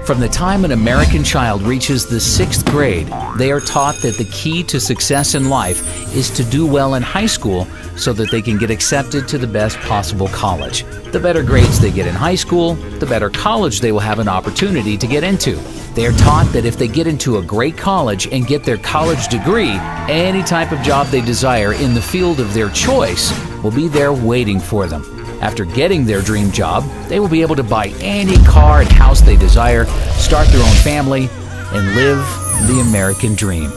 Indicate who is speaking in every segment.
Speaker 1: From the time an American child reaches the 6th grade, they are taught that the key to success in life is to do well in high school so that they can get accepted to the best possible college. The better grades they get in high school, the better college they will have an opportunity to get into. They are taught that if they get into a great college and get their college degree, any type of job they desire in the field of their choice will be there waiting for them. After getting their dream job, they will be able to buy any car and house they desire, start their own family, and live the American dream.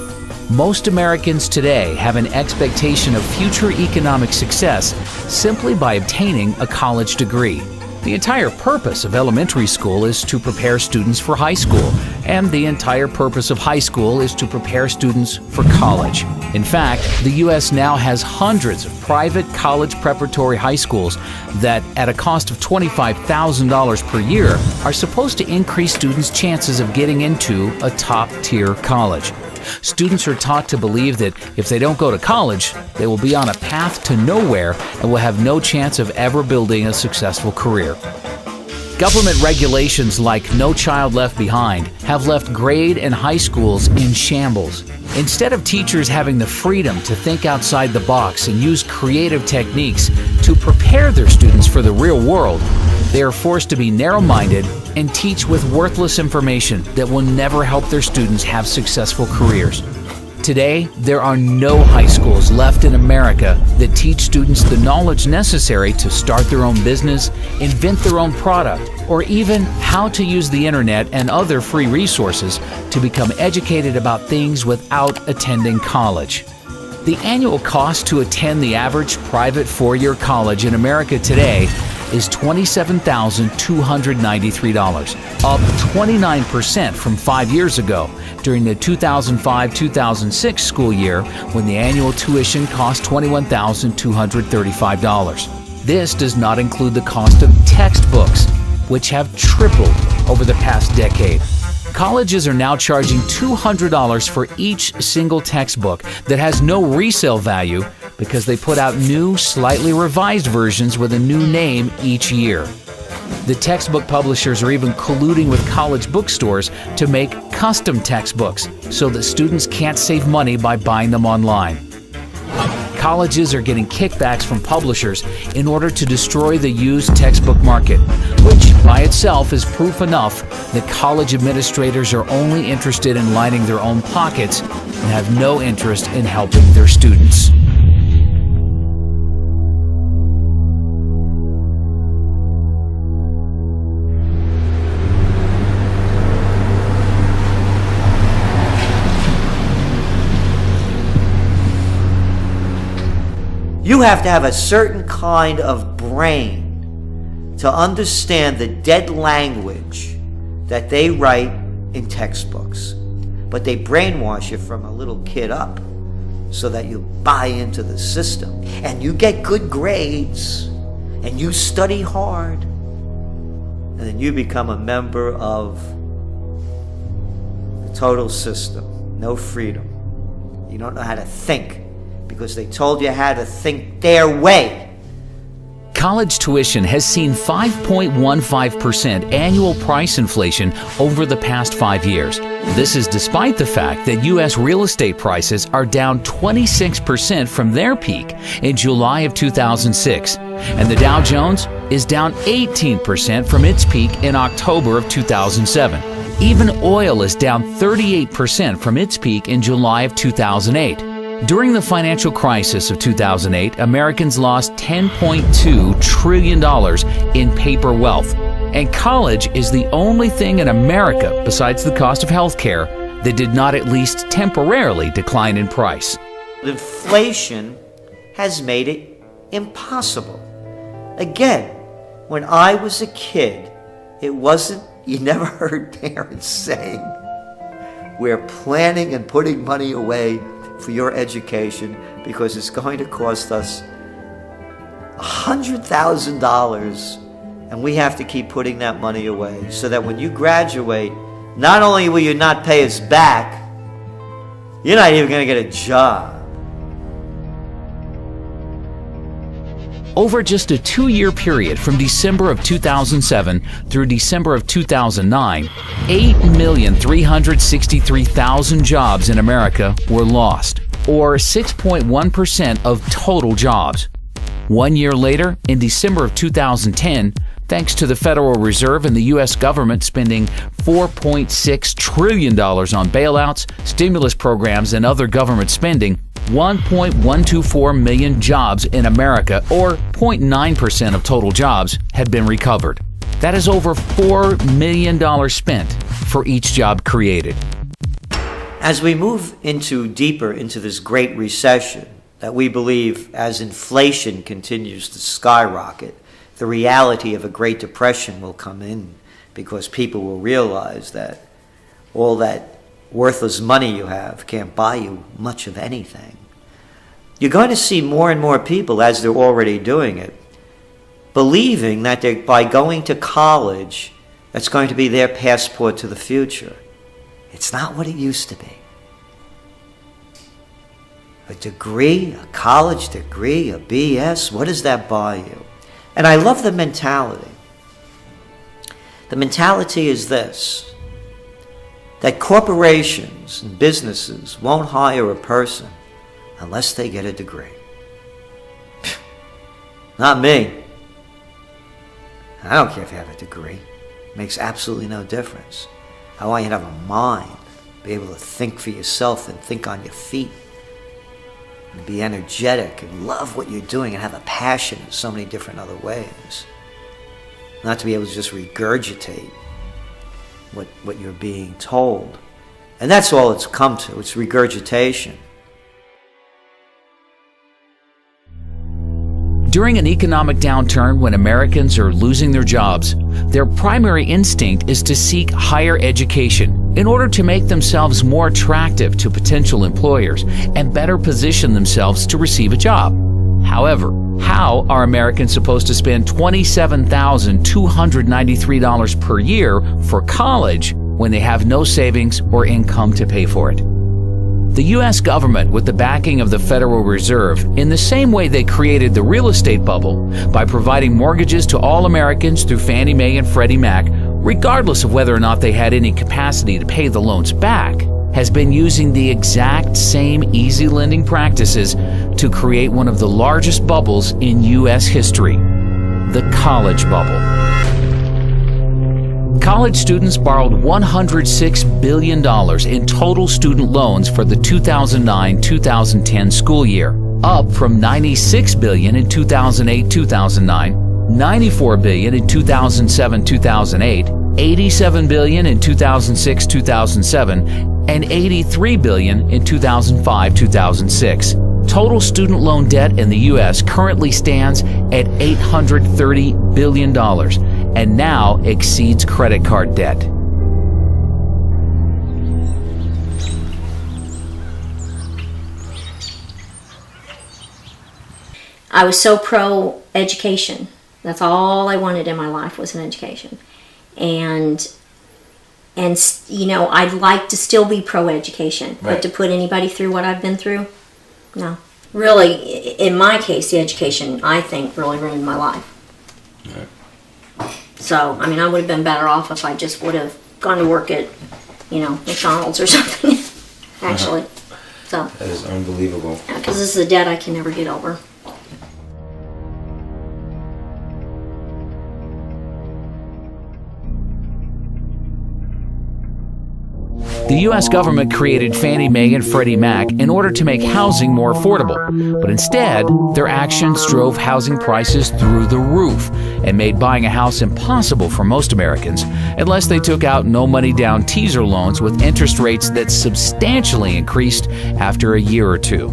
Speaker 1: Most Americans today have an expectation of future economic success simply by obtaining a college degree. The entire purpose of elementary school is to prepare students for high school, and the entire purpose of high school is to prepare students for college. In fact, the U.S. now has hundreds of private college preparatory high schools that, at a cost of $25,000 per year, are supposed to increase students' chances of getting into a top-tier college. Students are taught to believe that if they don't go to college, they will be on a path to nowhere and will have no chance of ever building a successful career. Government regulations like No Child Left Behind have left grade and high schools in shambles. Instead of teachers having the freedom to think outside the box and use creative techniques to prepare their students for the real world, they are forced to be narrow-minded and teach with worthless information that will never help their students have successful careers. Today, there are no high schools left in America that teach students the knowledge necessary to start their own business, invent their own product, or even how to use the internet and other free resources to become educated about things without attending college. The annual cost to attend the average private four-year college in America today is $27,293, up 29% from 5 years ago, during the 2005-2006 school year when the annual tuition cost $21,235. This does not include the cost of textbooks, which have tripled over the past decade. Colleges are now charging $200 for each single textbook that has no resale value because they put out new, slightly revised versions with a new name each year. The textbook publishers are even colluding with college bookstores to make custom textbooks so that students can't save money by buying them online. Colleges are getting kickbacks from publishers in order to destroy the used textbook market, which by itself is proof enough that college administrators are only interested in lining their own pockets and have no interest in helping their students.
Speaker 2: You have to have a certain kind of brain to understand the dead language that they write in textbooks. But they brainwash you from a little kid up so that you buy into the system and you get good grades and you study hard and then you become a member of the total system. No freedom. You don't know how to think, because they told you how to think their way.
Speaker 1: College tuition has seen 5.15% annual price inflation over the past 5 years. This is despite the fact that U.S. real estate prices are down 26% from their peak in July of 2006, and the Dow Jones is down 18% from its peak in October of 2007. Even oil is down 38% from its peak in July of 2008. During the financial crisis of 2008, Americans lost $10.2 trillion in paper wealth, and college is the only thing in America, besides the cost of health care, that did not at least temporarily decline in price.
Speaker 2: Inflation has made it impossible. Again, when I was a kid, it wasn't, you never heard parents saying, we're planning and putting money away for your education because it's going to cost us $100,000 and we have to keep putting that money away so that when you graduate, not only will you not pay us back, you're not even going to get a job.
Speaker 1: Over just a 2-year period from December of 2007 through December of 2009, 8,363,000 jobs in America were lost, or 6.1% of total jobs. 1 year later, in December of 2010, thanks to the Federal Reserve and the U.S. government spending $4.6 trillion on bailouts, stimulus programs, and other government spending, 1.124 million jobs in America, or 0.9% of total jobs, had been recovered. That is over $4 million spent for each job created.
Speaker 2: As we move deeper into this Great Recession, that we believe as inflation continues to skyrocket, the reality of a Great Depression will come in, because people will realize that all that worthless money you have can't buy you much of anything. You're going to see more and more people, as they're already doing it, believing that by going to college, that's going to be their passport to the future. It's not what it used to be. A degree, a college degree, a BS, what does that buy you? And I love the mentality. The mentality is this, that corporations and businesses won't hire a person unless they get a degree. Not me. I don't care if you have a degree. It makes absolutely no difference. I want you to have a mind, be able to think for yourself and think on your feet, and be energetic and love what you're doing and have a passion in so many different other ways. Not to be able to just regurgitate what you're being told. And that's all it's come to. It's regurgitation.
Speaker 1: During an economic downturn when Americans are losing their jobs, their primary instinct is to seek higher education in order to make themselves more attractive to potential employers and better position themselves to receive a job. However, how are Americans supposed to spend $27,293 per year for college when they have no savings or income to pay for it? The U.S. government, with the backing of the Federal Reserve, in the same way they created the real estate bubble by providing mortgages to all Americans through Fannie Mae and Freddie Mac, regardless of whether or not they had any capacity to pay the loans back, has been using the exact same easy lending practices to create one of the largest bubbles in U.S. history, the college bubble. College students borrowed $106 billion in total student loans for the 2009-2010 school year, up from $96 billion in 2008-2009, $94 billion in 2007-2008, $87 billion in 2006-2007, and $83 billion in 2005-2006. Total student loan debt in the U.S. currently stands at $830 billion and now exceeds credit card debt.
Speaker 3: I was so pro-education. That's all I wanted in my life was an education. And you know, I'd like to still be pro-education,
Speaker 4: Right.
Speaker 3: but to put anybody through what I've been through, no. Really, in my case, the education, I think, really ruined my life.
Speaker 4: Right.
Speaker 3: So, I mean, I would have been better off if I just would have gone to work at, you know, McDonald's or something, actually. So,
Speaker 4: That is unbelievable.
Speaker 3: because this is a debt I can never get over.
Speaker 1: The U.S. government created Fannie Mae and Freddie Mac in order to make housing more affordable, but instead, their actions drove housing prices through the roof and made buying a house impossible for most Americans unless they took out no-money down teaser loans with interest rates that substantially increased after a year or two.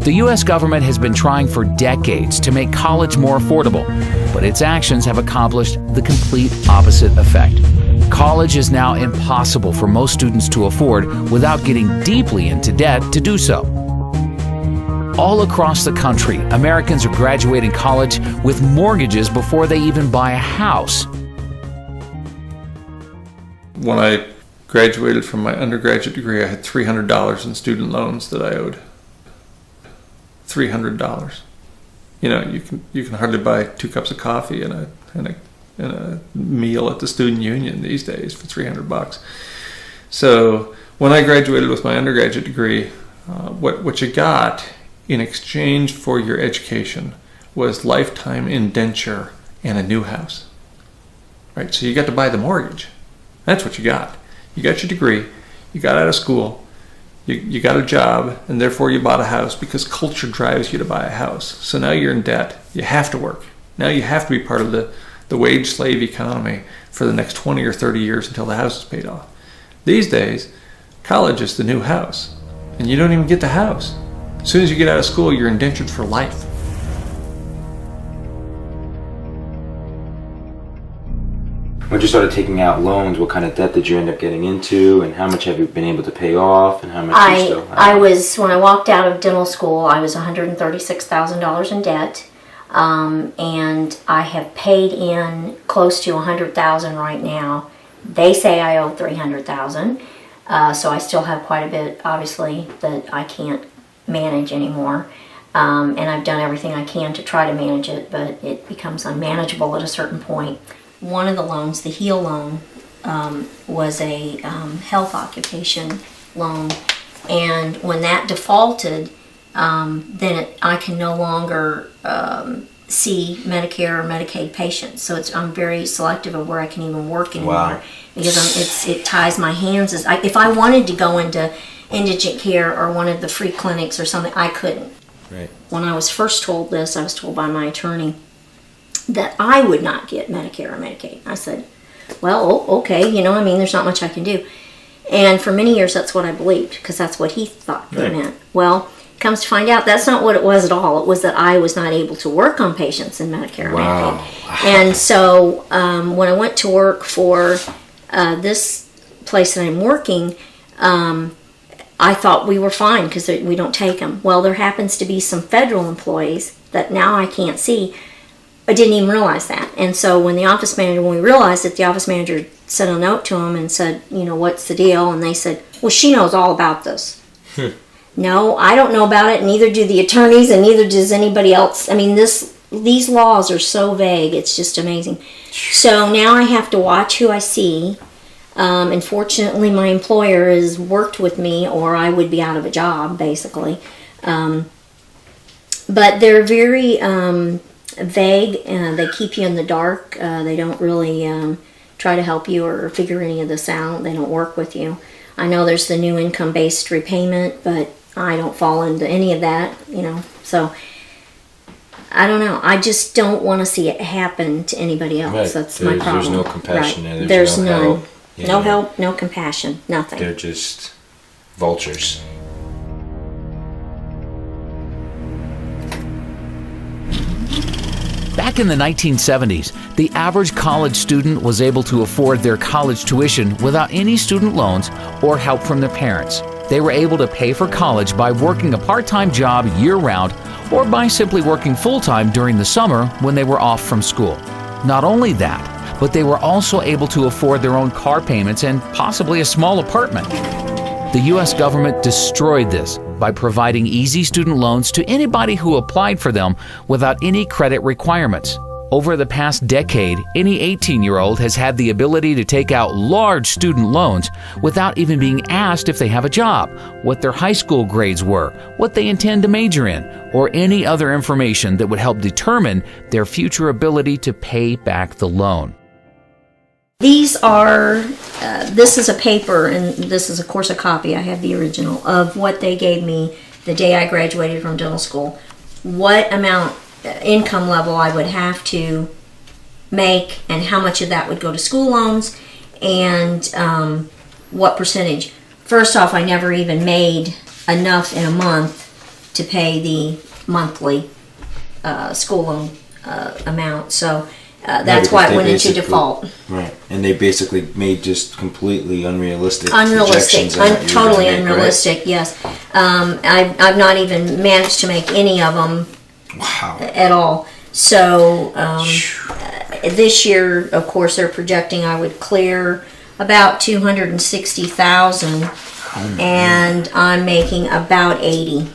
Speaker 1: The U.S. government has been trying for decades to make college more affordable, but its actions have accomplished the complete opposite effect. College is now impossible for most students to afford without getting deeply into debt to do so. All across the country, Americans are graduating college with mortgages before they even buy a house.
Speaker 5: When I graduated from my undergraduate degree, I had $300 in student loans that I owed. $300. you can hardly buy 2 cups of coffee and a meal at the student union these days for $300. So when I graduated with my undergraduate degree, what you got in exchange for your education was lifetime indenture and a new house. Right? So you got to buy the mortgage. That's what you got. You got your degree, you got out of school, you got a job, and therefore you bought a house because culture drives you to buy a house. So now you're in debt. You have to work. Now you have to be part of the wage slave economy for the next 20 or 30 years until the house is paid off. These days, college is the new house, and you don't even get the house. As soon as you get out of school, you're indentured for life.
Speaker 4: When you started taking out loans, what kind of debt did you end up getting into, and how much have you been able to pay off, and how much you still have?
Speaker 3: When I walked out of dental school, I was $136,000 in debt, and I have paid in close to $100,000 right now. They say I owe $300,000, so I still have quite a bit, obviously, that I can't manage anymore. And I've done everything I can to try to manage it, but it becomes unmanageable at a certain point. One of the loans, the HEAL loan, was a health occupation loan, and when that defaulted, then I can no longer see Medicare or Medicaid patients. So I'm very selective of where I can even work anymore.
Speaker 4: Wow.
Speaker 3: Because it ties my hands. If I wanted to go into indigent care or one of the free clinics or something, I couldn't.
Speaker 4: Right.
Speaker 3: When I was first told this, I was told by my attorney that I would not get Medicare or Medicaid. I said, well, okay, there's not much I can do. And for many years, that's what I believed, because that's what he thought it meant. Well, comes to find out, that's not what it was at all. It was that I was not able to work on patients in Medicare or Medicaid. And so when I went to work for this place that I'm working, I thought we were fine because we don't take them. Well, there happens to be some federal employees that now I can't see. I didn't even realize that. And so when we realized it, the office manager sent a note to them and said, what's the deal? And they said, well, she knows all about this. No, I don't know about it, neither do the attorneys, and neither does anybody else. I mean, these laws are so vague, it's just amazing. So now I have to watch who I see. And fortunately, my employer has worked with me, or I would be out of a job, basically. But they're very vague, and they keep you in the dark. They don't really try to help you or figure any of this out. They don't work with you. I know there's the new income-based repayment, but I don't fall into any of that, So I don't know. I just don't want to see it happen to anybody else.
Speaker 4: Right.
Speaker 3: That's my problem.
Speaker 4: There's no compassion
Speaker 3: right.
Speaker 4: there.
Speaker 3: There's
Speaker 4: no
Speaker 3: none.
Speaker 4: help.
Speaker 3: No help, no compassion, nothing.
Speaker 4: They're just vultures.
Speaker 1: Back in the 1970s, the average college student was able to afford their college tuition without any student loans or help from their parents. They were able to pay for college by working a part-time job year-round or by simply working full-time during the summer when they were off from school. Not only that, but they were also able to afford their own car payments and possibly a small apartment. The U.S. government destroyed this by providing easy student loans to anybody who applied for them without any credit requirements. Over the past decade, any 18-year-old has had the ability to take out large student loans without even being asked if they have a job, what their high school grades were, what they intend to major in, or any other information that would help determine their future ability to pay back the loan.
Speaker 3: These are, this is a paper, and this is of course a copy, I have the original, of what they gave me the day I graduated from dental school. What amount, income level I would have to make, and how much of that would go to school loans, and what percentage. First off, I never even made enough in a month to pay the monthly school loan amount, so that's why it went into default.
Speaker 4: Right, and they basically made just completely unrealistic projections on what you were
Speaker 3: totally
Speaker 4: gonna make,
Speaker 3: unrealistic.
Speaker 4: right?
Speaker 3: Yes, I've not even managed to make any of them.
Speaker 4: Wow.
Speaker 3: At all. So this year, of course, they're projecting I would clear about $260,000, and I'm making about $80,000.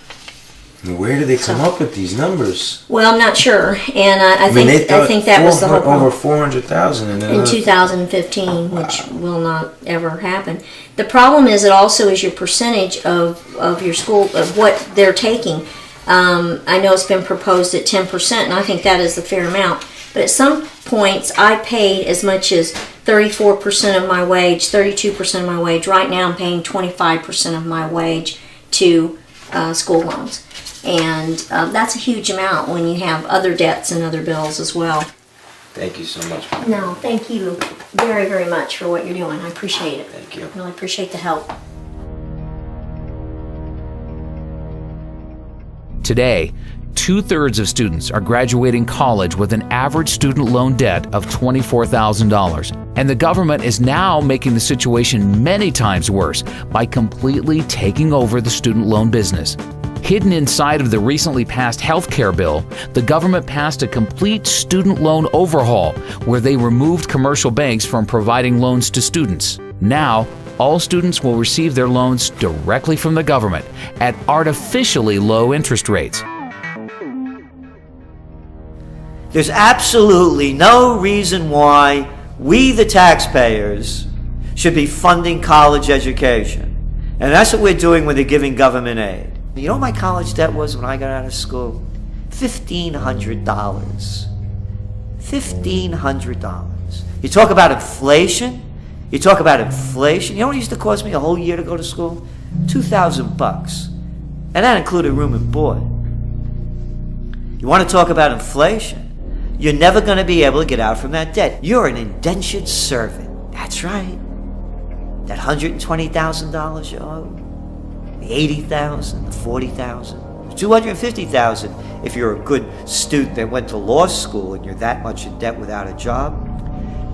Speaker 4: Where do they come up with these numbers?
Speaker 3: Well, I'm not sure, and I
Speaker 4: They
Speaker 3: think
Speaker 4: thought
Speaker 3: that was the whole problem.
Speaker 4: over 400,000
Speaker 3: In 2015, which will not ever happen. The problem is it also is your percentage of your school, of what they're taking. I know it's been proposed at 10%, and I think that is the fair amount. But at some points, I paid as much as 34% of my wage, 32% of my wage. Right now, I'm paying 25% of my wage to school loans. And that's a huge amount when you have other debts and other bills as well.
Speaker 4: Thank you so much.
Speaker 3: No, thank you very, very much for what you're doing. I appreciate it.
Speaker 4: Thank you.
Speaker 3: Really appreciate the help.
Speaker 1: Today, 2/3 of students are graduating college with an average student loan debt of $24,000. And the government is now making the situation many times worse by completely taking over the student loan business. Hidden inside of the recently passed health care bill, the government passed a complete student loan overhaul where they removed commercial banks from providing loans to students. Now, all students will receive their loans directly from the government at artificially low interest rates.
Speaker 2: There's absolutely no reason why we, the taxpayers, should be funding college education. And that's what we're doing when they're giving government aid. You know what my college debt was when I got out of school? $1,500. $1,500. You talk about inflation? You talk about inflation? You know what it used to cost me a whole year to go to school? $2,000. And that included room and board. You want to talk about inflation? You're never going to be able to get out from that debt. You're an indentured servant. That's right. That $120,000 you owe, the $80,000, the $40,000, $250,000 if you're a good student that went to law school and you're that much in debt without a job.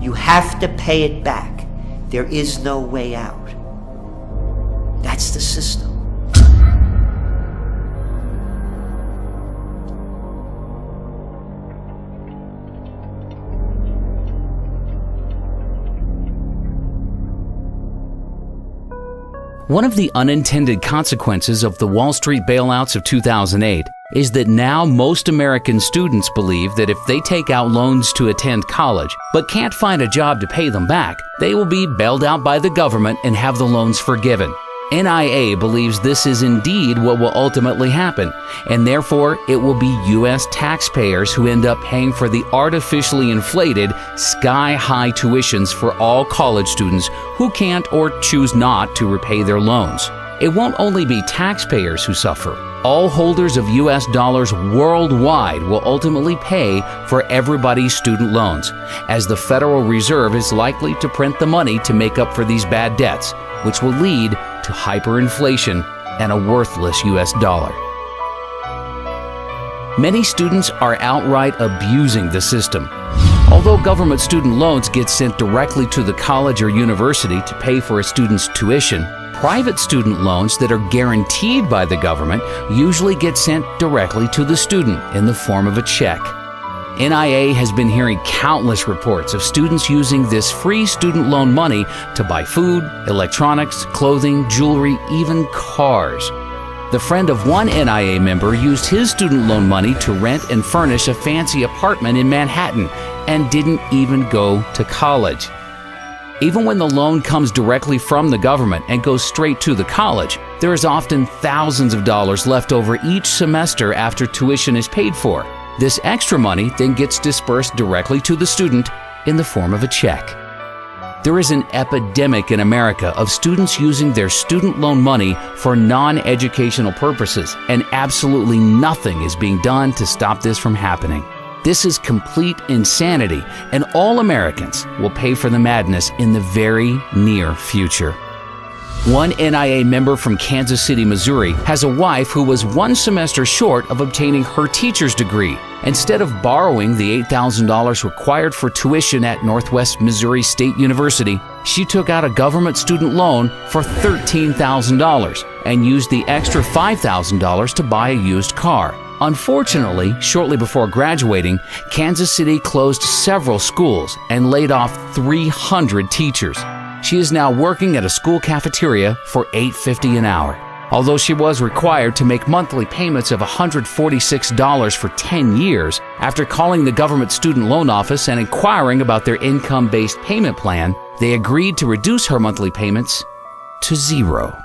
Speaker 2: You have to pay it back. There is no way out. That's the system.
Speaker 1: One of the unintended consequences of the Wall Street bailouts of 2008 is that now most American students believe that if they take out loans to attend college but can't find a job to pay them back, they will be bailed out by the government and have the loans forgiven. NIA believes this is indeed what will ultimately happen, and therefore it will be U.S. taxpayers who end up paying for the artificially inflated, sky-high tuitions for all college students who can't or choose not to repay their loans. It won't only be taxpayers who suffer. All holders of U.S. dollars worldwide will ultimately pay for everybody's student loans, as the Federal Reserve is likely to print the money to make up for these bad debts, which will lead to hyperinflation and a worthless U.S. dollar. Many students are outright abusing the system. Although government student loans get sent directly to the college or university to pay for a student's tuition, private student loans that are guaranteed by the government usually get sent directly to the student in the form of a check. NIA has been hearing countless reports of students using this free student loan money to buy food, electronics, clothing, jewelry, even cars. The friend of one NIA member used his student loan money to rent and furnish a fancy apartment in Manhattan and didn't even go to college. Even when the loan comes directly from the government and goes straight to the college, there is often thousands of dollars left over each semester after tuition is paid for. This extra money then gets dispersed directly to the student in the form of a check. There is an epidemic in America of students using their student loan money for non-educational purposes, and absolutely nothing is being done to stop this from happening. This is complete insanity, and all Americans will pay for the madness in the very near future. One NIA member from Kansas City, Missouri, has a wife who was one semester short of obtaining her teacher's degree. Instead of borrowing the $8,000 required for tuition at Northwest Missouri State University, she took out a government student loan for $13,000 and used the extra $5,000 to buy a used car. Unfortunately, shortly before graduating, Kansas City closed several schools and laid off 300 teachers. She is now working at a school cafeteria for $8.50 an hour. Although she was required to make monthly payments of $146 for 10 years, after calling the government student loan office and inquiring about their income-based payment plan, they agreed to reduce her monthly payments to zero.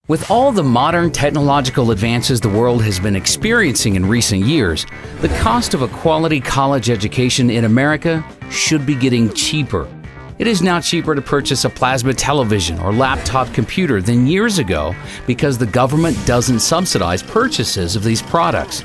Speaker 1: With all the modern technological advances the world has been experiencing in recent years, the cost of a quality college education in America should be getting cheaper. It is now cheaper to purchase a plasma television or laptop computer than years ago because the government doesn't subsidize purchases of these products.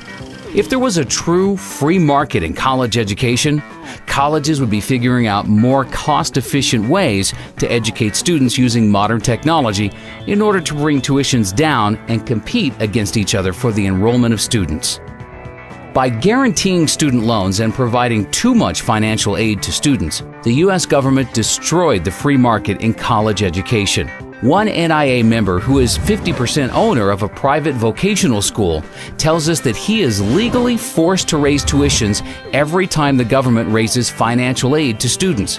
Speaker 1: If there was a true free market in college education, colleges would be figuring out more cost-efficient ways to educate students using modern technology in order to bring tuitions down and compete against each other for the enrollment of students. By guaranteeing student loans and providing too much financial aid to students, the U.S. government destroyed the free market in college education. One NIA member who is 50% owner of a private vocational school tells us that he is legally forced to raise tuitions every time the government raises financial aid to students.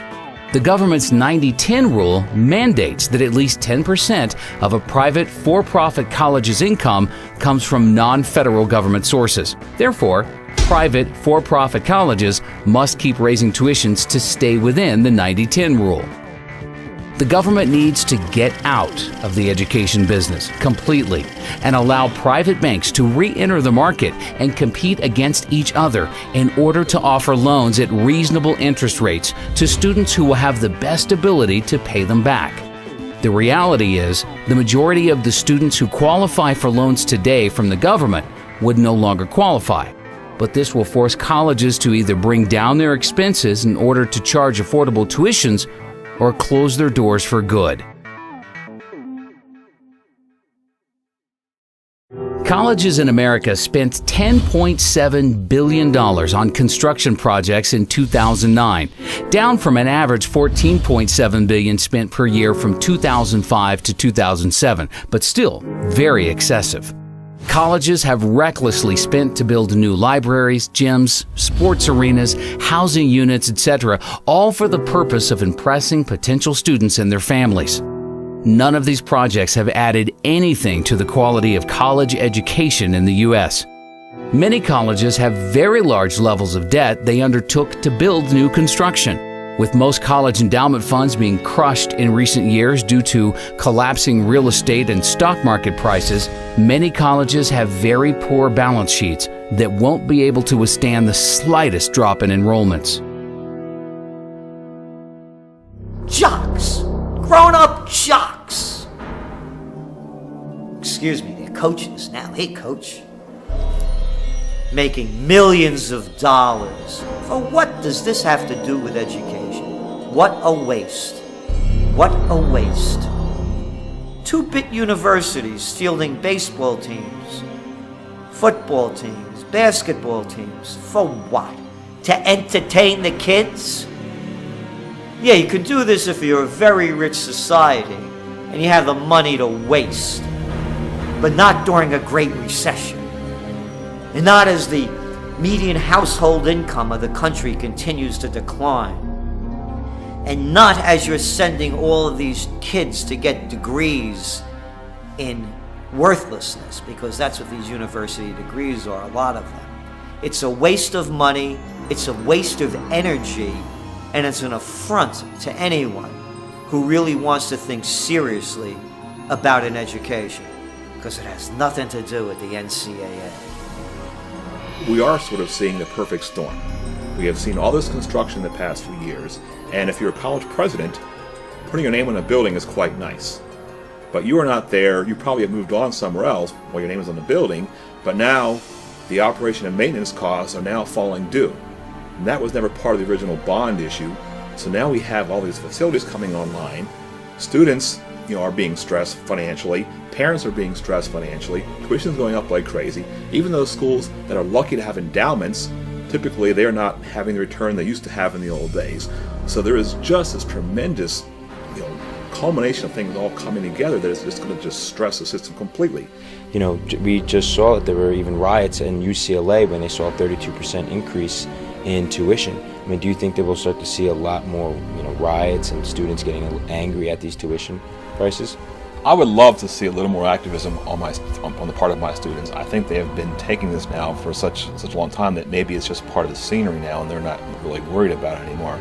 Speaker 1: The government's 90-10 rule mandates that at least 10% of a private for-profit college's income comes from non-federal government sources. Therefore, private for-profit colleges must keep raising tuitions to stay within the 90-10 rule. The government needs to get out of the education business completely and allow private banks to re-enter the market and compete against each other in order to offer loans at reasonable interest rates to students who will have the best ability to pay them back. The reality is, the majority of the students who qualify for loans today from the government would no longer qualify. But this will force colleges to either bring down their expenses in order to charge affordable tuitions or close their doors for good. Colleges in America spent $10.7 billion on construction projects in 2009, down from an average $14.7 billion spent per year from 2005 to 2007, but still very excessive. Colleges have recklessly spent to build new libraries, gyms, sports arenas, housing units, etc., all for the purpose of impressing potential students and their families. None of these projects have added anything to the quality of college education in the U.S. Many colleges have very large levels of debt they undertook to build new construction. With most college endowment funds being crushed in recent years due to collapsing real estate and stock market prices, many colleges have very poor balance sheets that won't be able to withstand the slightest drop in enrollments.
Speaker 2: Jocks! Grown-up jocks! Excuse me, they're coaches now. Hey, coach. Making millions of dollars. For what does this have to do with education? What a waste. What a waste. 2-bit universities fielding baseball teams, football teams, basketball teams. For what? To entertain the kids? Yeah, you could do this if you're a very rich society and you have the money to waste. But not during a great recession. And not as the median household income of the country continues to decline. And not as you're sending all of these kids to get degrees in worthlessness, because that's what these university degrees are, a lot of them. It's a waste of money, it's a waste of energy, and it's an affront to anyone who really wants to think seriously about an education, because it has nothing to do with the NCAA.
Speaker 6: We are sort of seeing the perfect storm. We have seen all this construction the past few years, and if you're a college president, putting your name on a building is quite nice. But you are not there, you probably have moved on somewhere else while your name is on the building, but now the operation and maintenance costs are now falling due. And that was never part of the original bond issue, so now we have all these facilities coming online. Students, are being stressed financially, parents are being stressed financially, tuition's going up like crazy. Even those schools that are lucky to have endowments, typically they're not having the return they used to have in the old days. So there is just this tremendous, culmination of things all coming together that is just going to just stress the system completely.
Speaker 4: We just saw that there were even riots in UCLA when they saw a 32% increase in tuition. I mean, do you think that we'll start to see a lot more, riots and students getting angry at these tuition prices?
Speaker 6: I would love to see a little more activism on the part of my students. I think they have been taking this now for such a long time that maybe it's just part of the scenery now and they're not really worried about it anymore.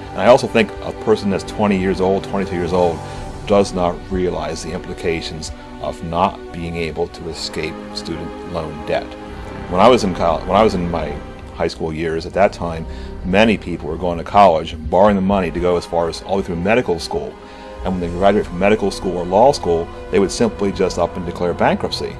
Speaker 6: And I also think a person that's 20 years old, 22 years old, does not realize the implications of not being able to escape student loan debt. When I was in my high school years, at that time, many people were going to college, borrowing the money to go as far as all the way through medical school. And when they graduate from medical school or law school, they would simply just up and declare bankruptcy.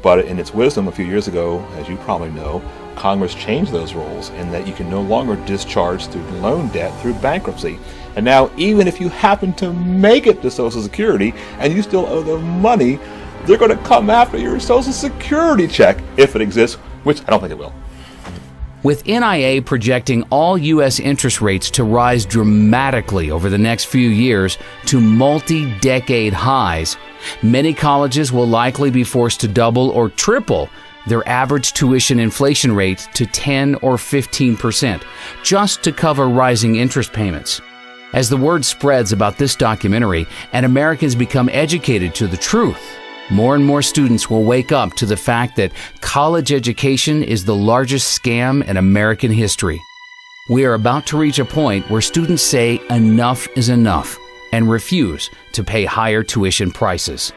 Speaker 6: But in its wisdom a few years ago, as you probably know, Congress changed those rules in that you can no longer discharge student loan debt through bankruptcy. And now, even if you happen to make it to Social Security and you still owe them money, they're going to come after your Social Security check, if it exists, which I don't think it will.
Speaker 1: With NIA projecting all U.S. interest rates to rise dramatically over the next few years to multi-decade highs, many colleges will likely be forced to double or triple their average tuition inflation rate to 10 or 15%, just to cover rising interest payments. As the word spreads about this documentary and Americans become educated to the truth, more and more students will wake up to the fact that college education is the largest scam in American history. We are about to reach a point where students say enough is enough and refuse to pay higher tuition prices.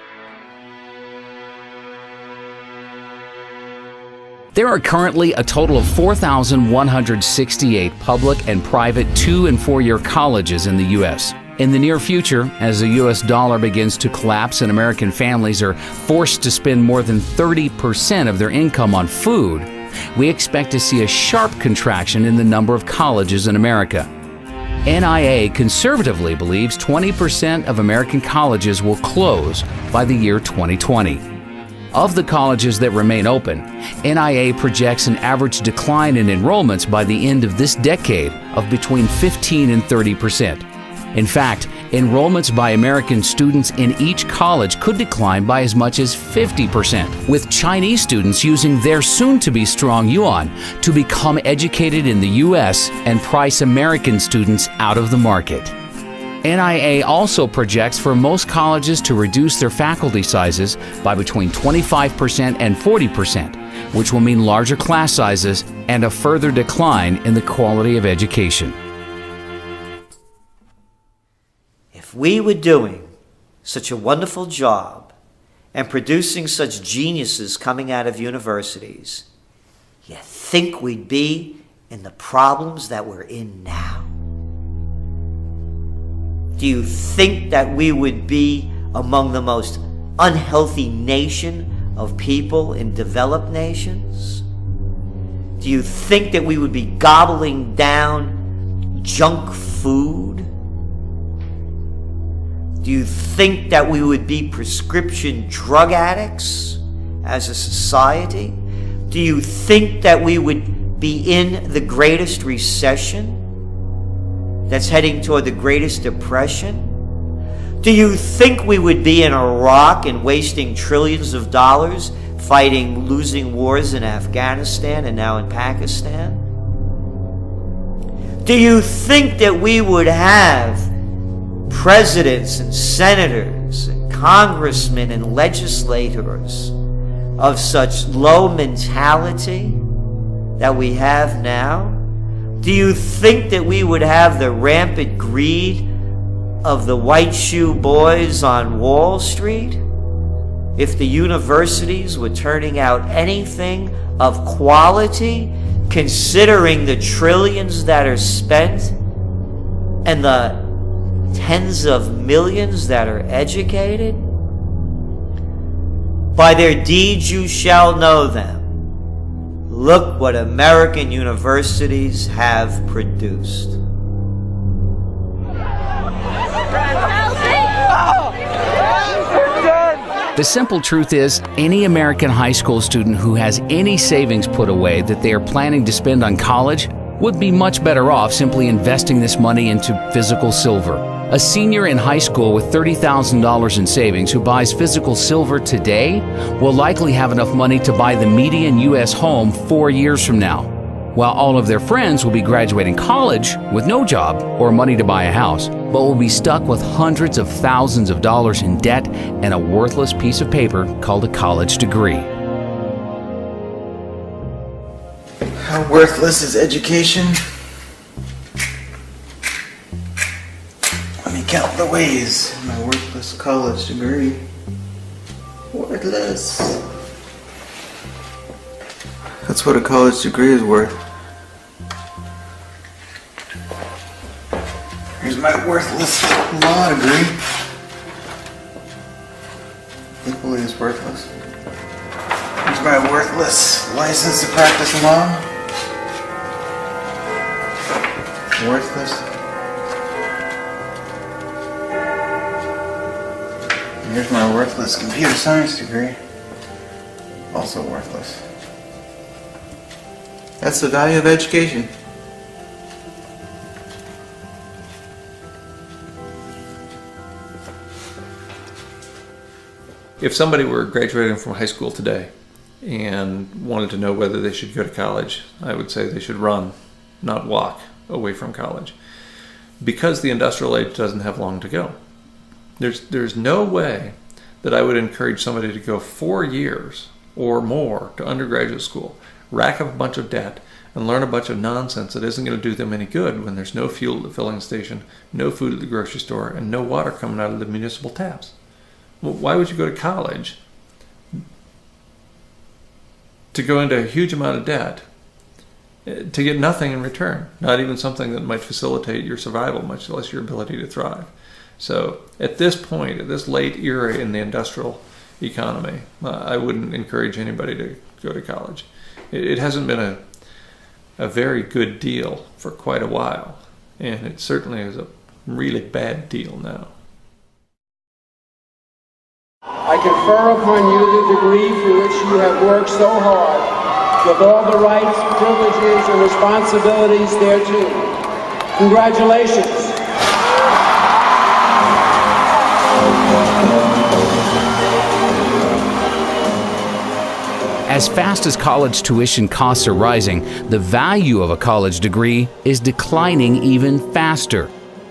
Speaker 1: There are currently a total of 4,168 public and private 2- and 4-year colleges in the U.S. In the near future, as the U.S. dollar begins to collapse and American families are forced to spend more than 30% of their income on food, we expect to see a sharp contraction in the number of colleges in America. NIA conservatively believes 20% of American colleges will close by the year 2020. Of the colleges that remain open, NIA projects an average decline in enrollments by the end of this decade of between 15 and 30%. In fact, enrollments by American students in each college could decline by as much as 50%, with Chinese students using their soon-to-be strong yuan to become educated in the U.S. and price American students out of the market. NIA also projects for most colleges to reduce their faculty sizes by between 25% and 40%, which will mean larger class sizes and a further decline in the quality of education.
Speaker 2: If we were doing such a wonderful job and producing such geniuses coming out of universities, you think we'd be in the problems that we're in now? Do you think that we would be among the most unhealthy nation of people in developed nations? Do you think that we would be gobbling down junk food? Do you think that we would be prescription drug addicts as a society? Do you think that we would be in the greatest recession that's heading toward the greatest depression? Do you think we would be in Iraq and wasting trillions of dollars fighting losing wars in Afghanistan and now in Pakistan? Do you think that we would have presidents and senators and congressmen and legislators of such low mentality that we have now? Do you think that we would have the rampant greed of the white shoe boys on Wall Street if the universities were turning out anything of quality, considering the trillions that are spent and the tens of millions that are educated? By their deeds you shall know them. Look what American universities have produced.
Speaker 1: The simple truth is, any American high school student who has any savings put away that they are planning to spend on college would be much better off simply investing this money into physical silver. A senior in high school with $30,000 in savings who buys physical silver today will likely have enough money to buy the median U.S. home 4 years from now. while all of their friends will be graduating college with no job or money to buy a house, but will be stuck with hundreds of thousands of dollars in debt and a worthless piece of paper called a college degree.
Speaker 7: How worthless is education? Let me count the ways. My worthless college degree. Worthless. That's what a college degree is worth. Here's my worthless law degree. Equally as worthless. Here's my worthless license to practice law. Worthless. And here's my worthless computer science degree. Also worthless. That's the value of education.
Speaker 5: If somebody were graduating from high school today and wanted to know whether they should go to college, I would say they should run, not walk away from college, because the industrial age doesn't have long to go. There's no way that I would encourage somebody to go 4 years or more to undergraduate school, rack up a bunch of debt, and learn a bunch of nonsense that isn't going to do them any good when there's no fuel at the filling station, no food at the grocery store, and no water coming out of the municipal taps. Well, why would you go to college to go into a huge amount of debt to get nothing in return, not even something that might facilitate your survival, much less your ability to thrive? So at this point, at this late era in the industrial economy, I wouldn't encourage anybody to go to college. It hasn't been a very good deal for quite a while, and it certainly is a really bad deal now.
Speaker 8: I confer upon you the degree for which you have worked so hard, with all the rights, privileges, and responsibilities thereto. Congratulations.
Speaker 1: As fast as college tuition costs are rising, the value of a college degree is declining even faster.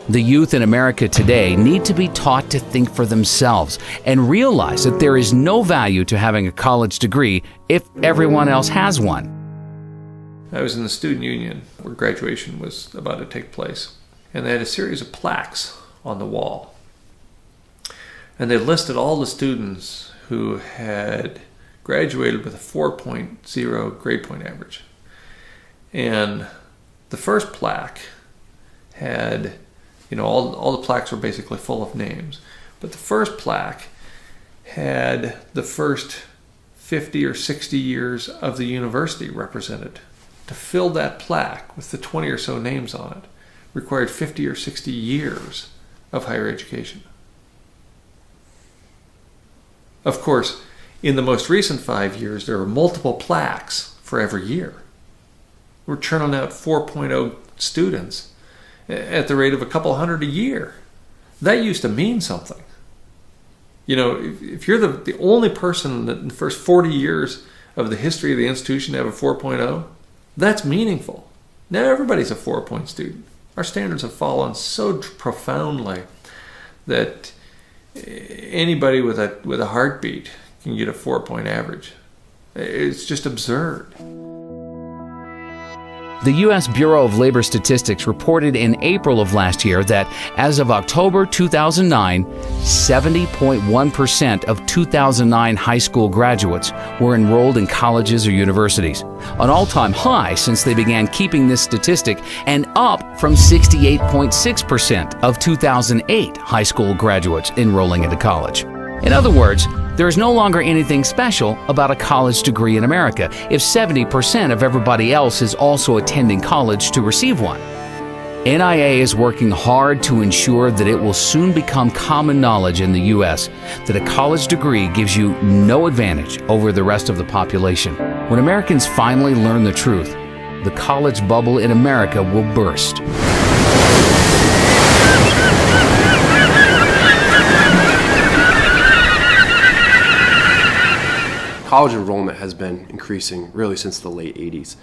Speaker 1: The youth in America today need to be taught to think for themselves and realize that there is no value to having a college degree if everyone else has one.
Speaker 5: I was in the student union where graduation was about to take place, and they had a series of plaques on the wall. And they listed all the students who had graduated with a 4.0 grade point average. And the first plaque had, all the plaques were basically full of names. But the first plaque had the first 50 or 60 years of the university represented. To fill that plaque with the 20 or so names on it required 50 or 60 years of higher education. Of course, in the most recent 5 years, there are multiple plaques for every year. We're churning out 4.0 students at the rate of a couple hundred a year. That used to mean something. If you're the only person that in the first 40 years of the history of the institution to have a 4.0, that's meaningful. Now everybody's a 4-point student. Our standards have fallen so profoundly that anybody with a heartbeat can get a 4-point average. It's just absurd.
Speaker 1: The U.S. Bureau of Labor Statistics reported in April of last year that as of October 2009, 70.1% of 2009 high school graduates were enrolled in colleges or universities, an all-time high since they began keeping this statistic, and up from 68.6% of 2008 high school graduates enrolling into college. In other words, there is no longer anything special about a college degree in America if 70% of everybody else is also attending college to receive one. NIA is working hard to ensure that it will soon become common knowledge in the U.S. that a college degree gives you no advantage over the rest of the population. When Americans finally learn the truth, the college bubble in America will burst.
Speaker 9: College enrollment has been increasing really since the late 80s.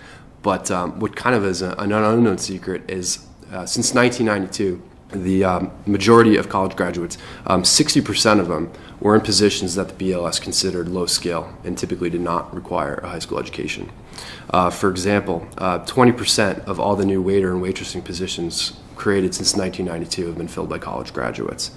Speaker 9: But what kind of is an unknown secret is since 1992, the majority of college graduates, 60% of them were in positions that the BLS considered low scale and typically did not require a high school education. For example, 20% of all the new waiter and waitressing positions created since 1992 have been filled by college graduates.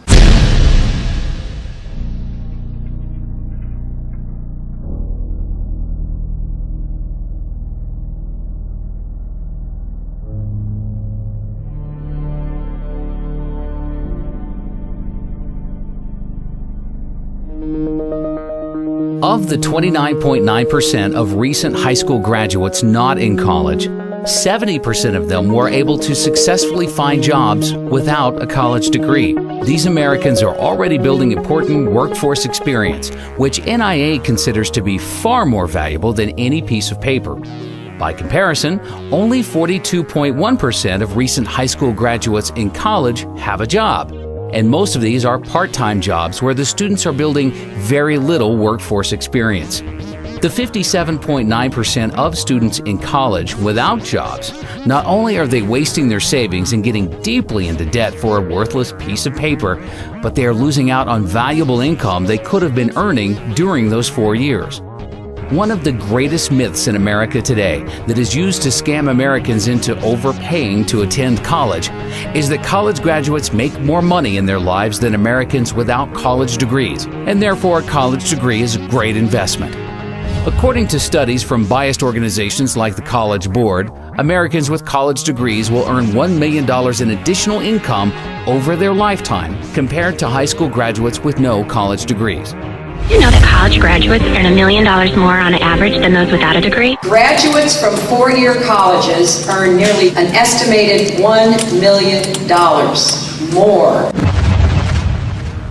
Speaker 1: Of the 29.9% of recent high school graduates not in college, 70% of them were able to successfully find jobs without a college degree. These Americans are already building important workforce experience, which NIA considers to be far more valuable than any piece of paper. By comparison, only 42.1% of recent high school graduates in college have a job. And most of these are part-time jobs where the students are building very little workforce experience. The 57.9% of students in college without jobs, not only are they wasting their savings and getting deeply into debt for a worthless piece of paper, but they are losing out on valuable income they could have been earning during those 4 years. One of the greatest myths in America today that is used to scam Americans into overpaying to attend college is that college graduates make more money in their lives than Americans without college degrees, and therefore a college degree is a great investment. According to studies from biased organizations like the College Board, Americans with college degrees will earn $1 million in additional income over their lifetime compared to high school graduates with no college degrees.
Speaker 10: You know that college graduates earn $1 million more on average than those without a degree?
Speaker 11: Graduates from four-year colleges earn nearly an estimated $1 million more.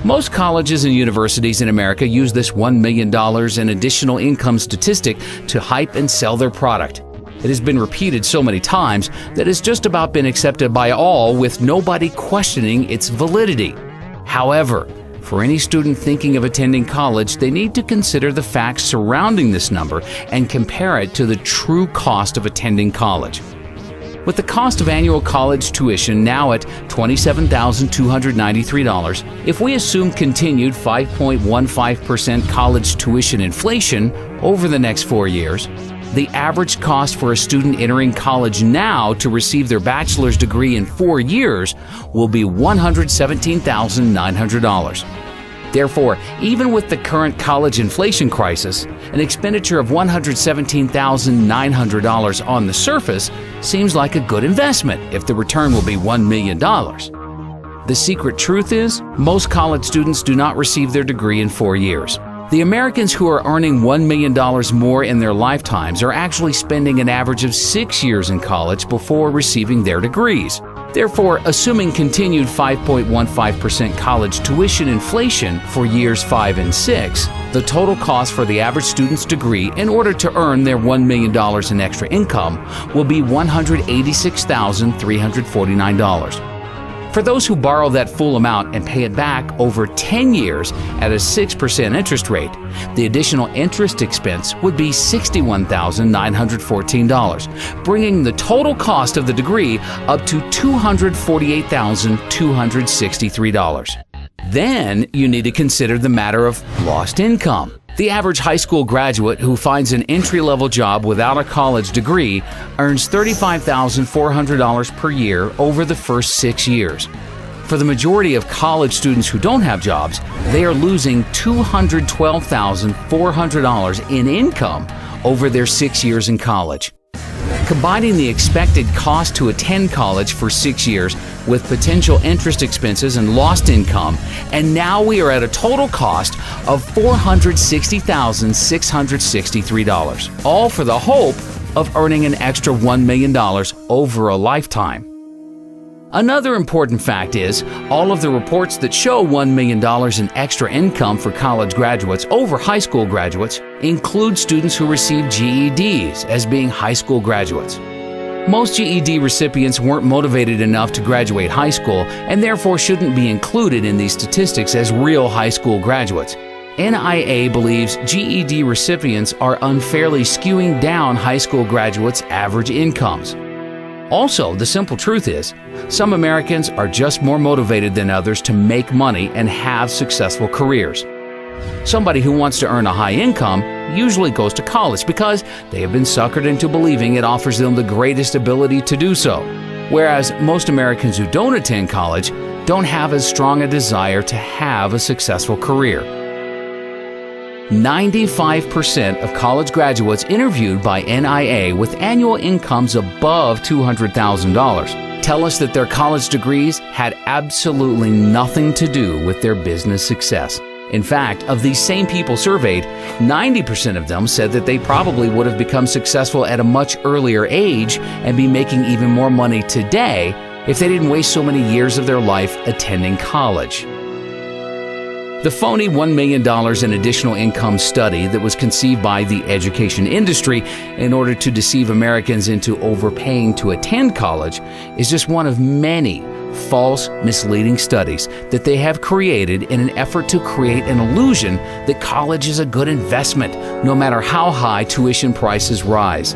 Speaker 1: Most colleges and universities in America use this $1 million in additional income statistic to hype and sell their product. It has been repeated so many times that it's just about been accepted by all with nobody questioning its validity. However, for any student thinking of attending college, they need to consider the facts surrounding this number and compare it to the true cost of attending college. With the cost of annual college tuition now at $27,293, if we assume continued 5.15% college tuition inflation over the next 4 years, the average cost for a student entering college now to receive their bachelor's degree in 4 years will be $117,900. Therefore, even with the current college inflation crisis, an expenditure of $117,900 on the surface seems like a good investment if the return will be $1 million. The secret truth is, most college students do not receive their degree in 4 years. The Americans who are earning $1 million more in their lifetimes are actually spending an average of 6 years in college before receiving their degrees. Therefore, assuming continued 5.15% college tuition inflation for years 5 and 6, the total cost for the average student's degree in order to earn their $1 million in extra income will be $186,349. For those who borrow that full amount and pay it back over 10 years at a 6% interest rate, the additional interest expense would be $61,914, bringing the total cost of the degree up to $248,263. Then you need to consider the matter of lost income. The average high school graduate who finds an entry-level job without a college degree earns $35,400 per year over the first 6 years. For the majority of college students who don't have jobs, they are losing $212,400 in income over their 6 years in college. Combining the expected cost to attend college for 6 years with potential interest expenses and lost income, and now we are at a total cost of $460,663, all for the hope of earning an extra $1 million over a lifetime. Another important fact is, all of the reports that show $1 million in extra income for college graduates over high school graduates include students who receive GEDs as being high school graduates. Most GED recipients weren't motivated enough to graduate high school and therefore shouldn't be included in these statistics as real high school graduates. NIA believes GED recipients are unfairly skewing down high school graduates' average incomes. Also, the simple truth is, some Americans are just more motivated than others to make money and have successful careers. Somebody who wants to earn a high income usually goes to college because they have been suckered into believing it offers them the greatest ability to do so. Whereas most Americans who don't attend college don't have as strong a desire to have a successful career. 95% of college graduates interviewed by NIA with annual incomes above $200,000 tell us that their college degrees had absolutely nothing to do with their business success. In fact, of these same people surveyed, 90% of them said that they probably would have become successful at a much earlier age and be making even more money today if they didn't waste so many years of their life attending college. The phony $1 million in additional income study that was conceived by the education industry in order to deceive Americans into overpaying to attend college is just one of many false, misleading studies that they have created in an effort to create an illusion that college is a good investment, no matter how high tuition prices rise.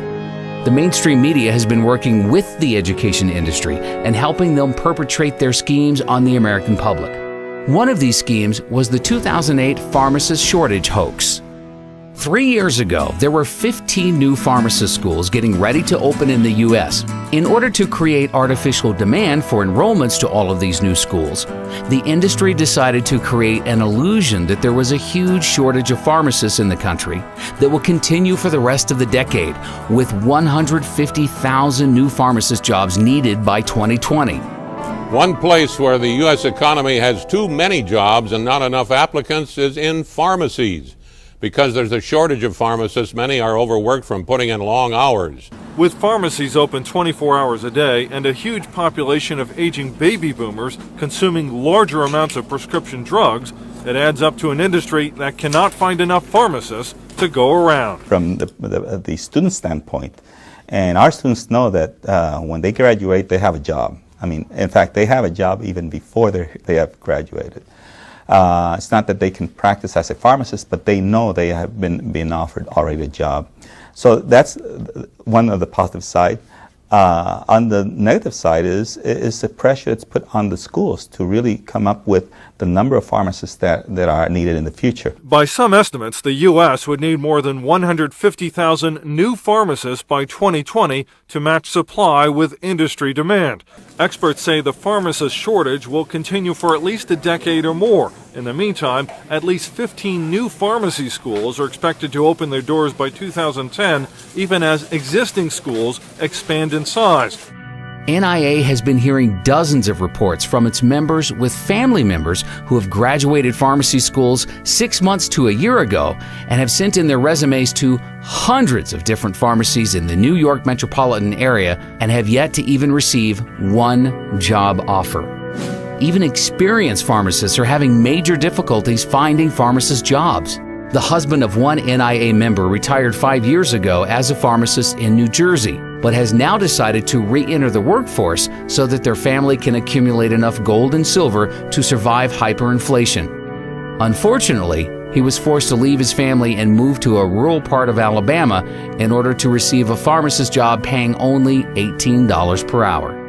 Speaker 1: The mainstream media has been working with the education industry and helping them perpetrate their schemes on the American public. One of these schemes was the 2008 pharmacist shortage hoax. 3 years ago, there were 15 new pharmacist schools getting ready to open in the U.S. In order to create artificial demand for enrollments to all of these new schools, the industry decided to create an illusion that there was a huge shortage of pharmacists in the country that will continue for the rest of the decade, with 150,000 new pharmacist jobs needed by 2020.
Speaker 12: One place where the U.S. economy has too many jobs and not enough applicants is in pharmacies. Because there's a shortage of pharmacists, many are overworked from putting in long hours.
Speaker 13: With pharmacies open 24 hours a day and a huge population of aging baby boomers consuming larger amounts of prescription drugs, it adds up to an industry that cannot find enough pharmacists to go around.
Speaker 14: From the student standpoint, and our students know that when they graduate, they have a job. I mean, in fact, they have a job even before they have graduated. It's not that they can practice as a pharmacist, but they know they have been offered already a job. So that's one of the positive side. On the negative side is the pressure that's put on the schools to really come up with the number of pharmacists that are needed in the future.
Speaker 13: By some estimates, the U.S. would need more than 150,000 new pharmacists by 2020 to match supply with industry demand. Experts say the pharmacist shortage will continue for at least a decade or more. In the meantime, at least 15 new pharmacy schools are expected to open their doors by 2010, even as existing schools expand in size.
Speaker 1: NIA has been hearing dozens of reports from its members with family members who have graduated pharmacy schools 6 months to a year ago and have sent in their resumes to hundreds of different pharmacies in the New York metropolitan area and have yet to even receive one job offer. Even experienced pharmacists are having major difficulties finding pharmacist jobs. The husband of one NIA member retired 5 years ago as a pharmacist in New Jersey, but has now decided to re-enter the workforce so that their family can accumulate enough gold and silver to survive hyperinflation. Unfortunately, he was forced to leave his family and move to a rural part of Alabama in order to receive a pharmacist job paying only $18 per hour.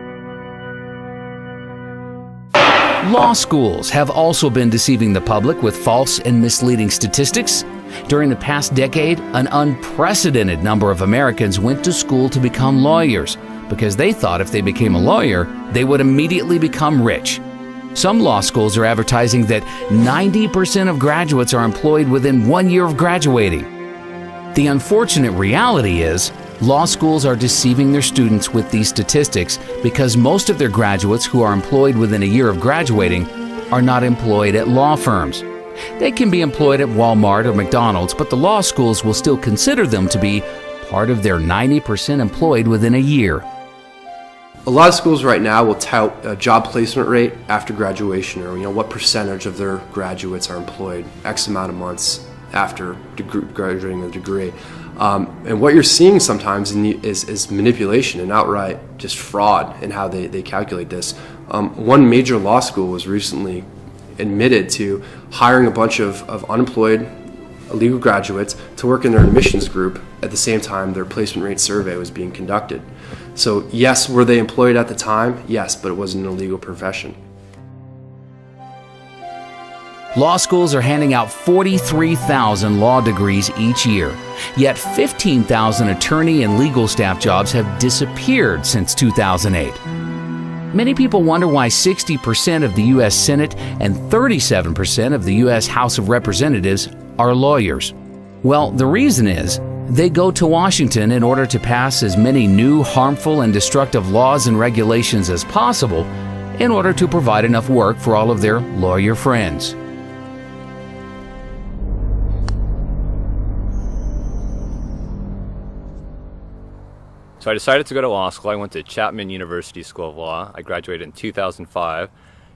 Speaker 1: Law schools have also been deceiving the public with false and misleading statistics. During the past decade, an unprecedented number of Americans went to school to become lawyers because they thought if they became a lawyer, they would immediately become rich. Some law schools are advertising that 90% of graduates are employed within 1 year of graduating. The unfortunate reality is, law schools are deceiving their students with these statistics because most of their graduates who are employed within a year of graduating are not employed at law firms. They can be employed at Walmart or McDonald's, but the law schools will still consider them to be part of their 90% employed within a year.
Speaker 9: A lot of schools right now will tout a job placement rate after graduation, or what percentage of their graduates are employed X amount of months after graduating with a degree. And what you're seeing sometimes is manipulation and outright just fraud in how they calculate this. One major law school was recently admitted to hiring a bunch of unemployed illegal graduates to work in their admissions group at the same time their placement rate survey was being conducted. So yes, were they employed at the time? Yes, but it wasn't an illegal profession.
Speaker 1: Law schools are handing out 43,000 law degrees each year, yet 15,000 attorney and legal staff jobs have disappeared since 2008. Many people wonder why 60% of the U.S. Senate and 37% of the U.S. House of Representatives are lawyers. Well, the reason is they go to Washington in order to pass as many new, harmful, and destructive laws and regulations as possible in order to provide enough work for all of their lawyer friends.
Speaker 15: So I decided to go to law school. I went to Chapman University School of Law. I graduated in 2005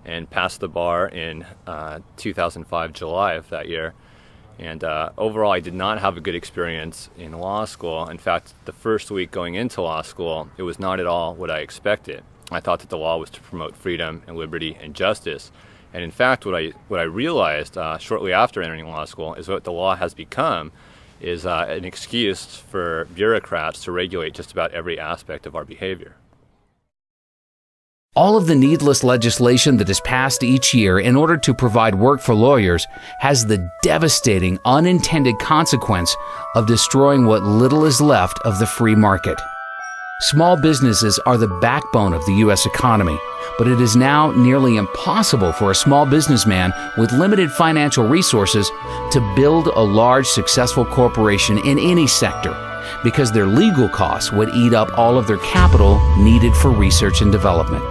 Speaker 15: and passed the bar in 2005, July of that year. And overall, I did not have a good experience in law school. In fact, the first week going into law school, it was not at all what I expected. I thought that the law was to promote freedom and liberty and justice. And in fact, what I realized shortly after entering law school is what the law has become is an excuse for bureaucrats to regulate just about every aspect of our behavior.
Speaker 1: All of the needless legislation that is passed each year in order to provide work for lawyers has the devastating unintended consequence of destroying what little is left of the free market. Small businesses are the backbone of the U.S. economy, but it is now nearly impossible for a small businessman with limited financial resources to build a large, successful corporation in any sector because their legal costs would eat up all of their capital needed for research and development.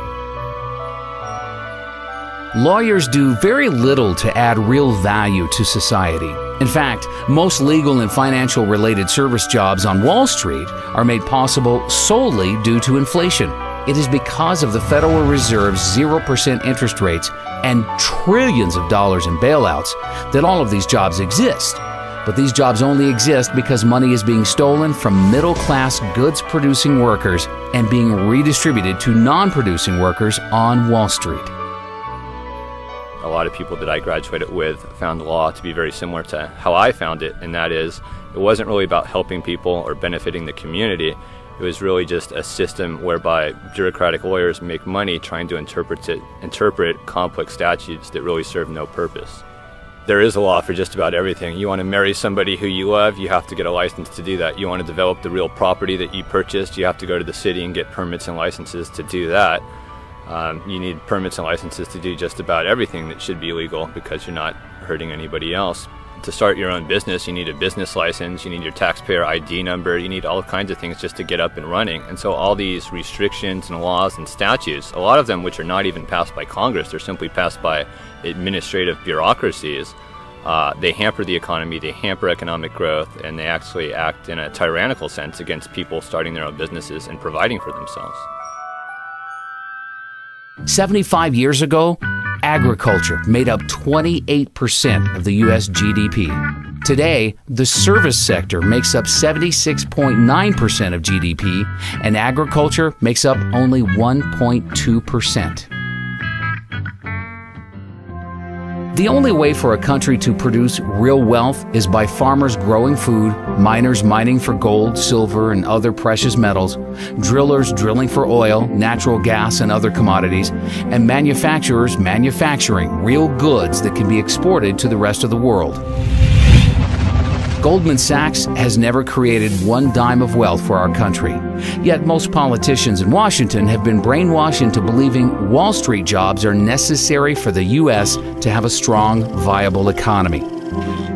Speaker 1: Lawyers do very little to add real value to society. In fact, most legal and financial related service jobs on Wall Street are made possible solely due to inflation. It is because of the Federal Reserve's 0% interest rates and trillions of dollars in bailouts that all of these jobs exist. But these jobs only exist because money is being stolen from middle-class goods-producing workers and being redistributed to non-producing workers on Wall Street.
Speaker 15: A lot of people that I graduated with found law to be very similar to how I found it, and that is, it wasn't really about helping people or benefiting the community. It was really just a system whereby bureaucratic lawyers make money trying to interpret complex statutes that really serve no purpose. There is a law for just about everything. You want to marry somebody who you love, you have to get a license to do that. You want to develop the real property that you purchased, you have to go to the city and get permits and licenses to do that. You need permits and licenses to do just about everything that should be legal because you're not hurting anybody else. To start your own business, you need a business license, you need your taxpayer ID number, you need all kinds of things just to get up and running. And so all these restrictions and laws and statutes, a lot of them which are not even passed by Congress, they're simply passed by administrative bureaucracies, they hamper the economy, they hamper economic growth, and they actually act in a tyrannical sense against people starting their own businesses and providing for themselves.
Speaker 1: 75 years ago, agriculture made up 28% of the U.S. GDP. Today, the service sector makes up 76.9% of GDP, and agriculture makes up only 1.2%. The only way for a country to produce real wealth is by farmers growing food, miners mining for gold, silver, and other precious metals, drillers drilling for oil, natural gas, and other commodities, and manufacturers manufacturing real goods that can be exported to the rest of the world. Goldman Sachs has never created one dime of wealth for our country. Yet most politicians in Washington have been brainwashed into believing Wall Street jobs are necessary for the U.S. to have a strong, viable economy.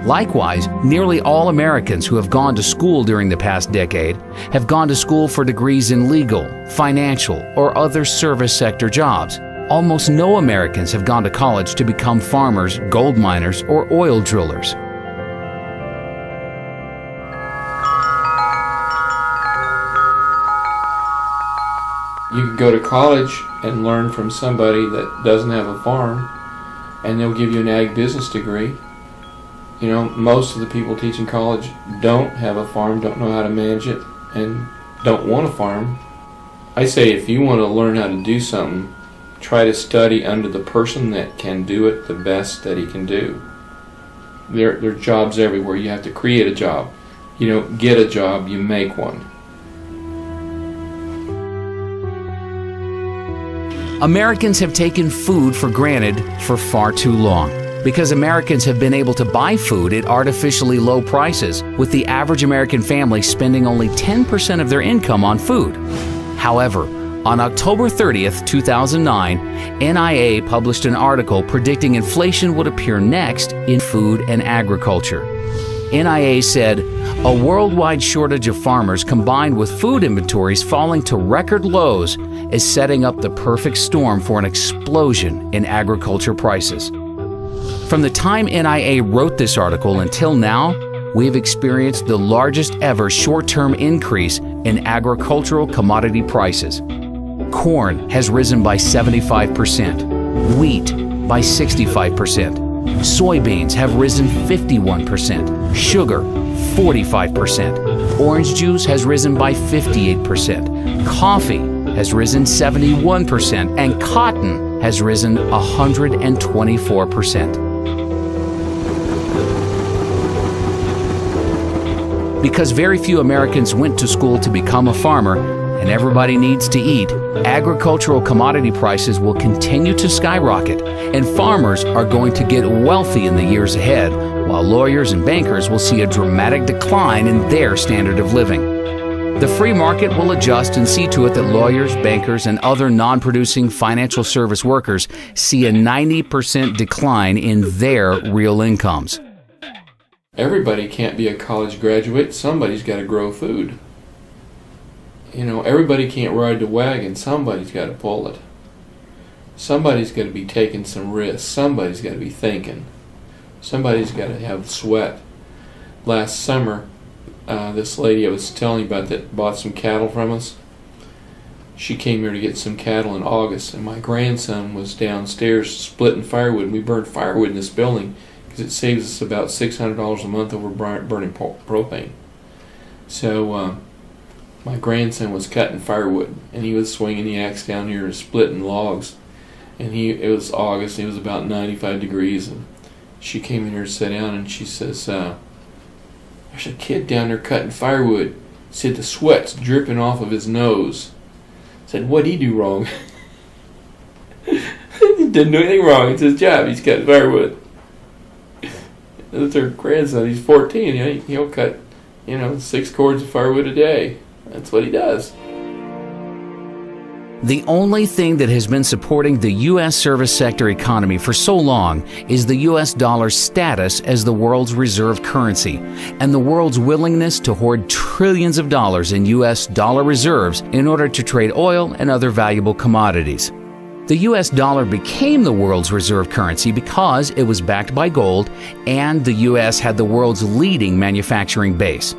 Speaker 1: Likewise, nearly all Americans who have gone to school during the past decade have gone to school for degrees in legal, financial, or other service sector jobs. Almost no Americans have gone to college to become farmers, gold miners, or oil drillers.
Speaker 5: You can go to college and learn from somebody that doesn't have a farm, and they'll give you an ag business degree. You know, most of the people teaching college don't have a farm, don't know how to manage it, and don't want a farm. I say if you want to learn how to do something, try to study under the person that can do it the best that he can do. There are jobs everywhere. You have to create a job. You don't get a job, you make one.
Speaker 1: Americans have taken food for granted for far too long because Americans have been able to buy food at artificially low prices, with the average American family spending only 10% of their income on food. However, on October 30th, 2009, NIA published an article predicting inflation would appear next in food and agriculture. NIA said, a worldwide shortage of farmers combined with food inventories falling to record lows is setting up the perfect storm for an explosion in agriculture prices. From the time NIA wrote this article until now, we have experienced the largest ever short-term increase in agricultural commodity prices. Corn has risen by 75%, wheat by 65%, soybeans have risen 51%, sugar 45%, orange juice has risen by 58%, coffee has risen 71%, and cotton has risen 124%. Because very few Americans went to school to become a farmer, and everybody needs to eat, agricultural commodity prices will continue to skyrocket, and farmers are going to get wealthy in the years ahead, while lawyers and bankers will see a dramatic decline in their standard of living. The free market will adjust and see to it that lawyers, bankers, and other non-producing financial service workers see a 90% decline in their real incomes.
Speaker 5: Everybody can't be a college graduate. Somebody's got to grow food. You know, everybody can't ride the wagon. Somebody's got to pull it. Somebody's got to be taking some risks. Somebody's got to be thinking. Somebody's got to have sweat. Last summer, this lady I was telling you about that bought some cattle from us, she came here to get some cattle in August, and my grandson was downstairs splitting firewood, and we burned firewood in this building because it saves us about $600 a month over burning propane. So my grandson was cutting firewood, and he was swinging the axe down here and splitting logs. And it was August, it was about 95 degrees, and she came in here to sit down, and she says, there's a kid down there cutting firewood. Said the sweat's dripping off of his nose. Said, what'd he do wrong? He didn't do anything wrong. It's his job. He's cutting firewood. That's her grandson. He's 14. You know, he'll cut, 6 cords of firewood a day. That's what he does.
Speaker 1: The only thing that has been supporting the U.S. service sector economy for so long is the U.S. dollar's status as the world's reserve currency and the world's willingness to hoard trillions of dollars in U.S. dollar reserves in order to trade oil and other valuable commodities. The U.S. dollar became the world's reserve currency because it was backed by gold and the U.S. had the world's leading manufacturing base.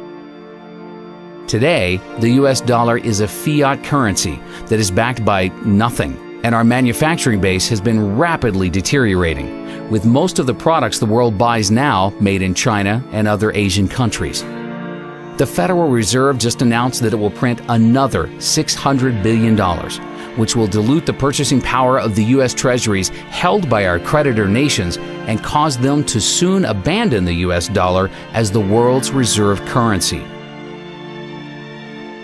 Speaker 1: Today, the U.S. dollar is a fiat currency that is backed by nothing, and our manufacturing base has been rapidly deteriorating, with most of the products the world buys now made in China and other Asian countries. The Federal Reserve just announced that it will print another $600 billion, which will dilute the purchasing power of the U.S. Treasuries held by our creditor nations and cause them to soon abandon the U.S. dollar as the world's reserve currency.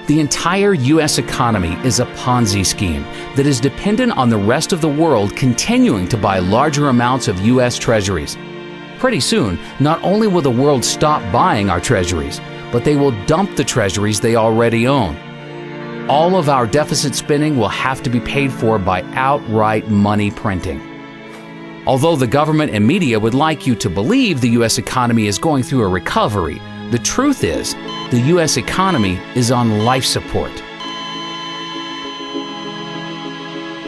Speaker 1: The entire U.S. economy is a Ponzi scheme that is dependent on the rest of the world continuing to buy larger amounts of U.S. treasuries. Pretty soon, not only will the world stop buying our treasuries, but they will dump the treasuries they already own. All of our deficit spending will have to be paid for by outright money printing. Although the government and media would like you to believe the U.S. economy is going through a recovery, the truth is, the U.S. economy is on life support.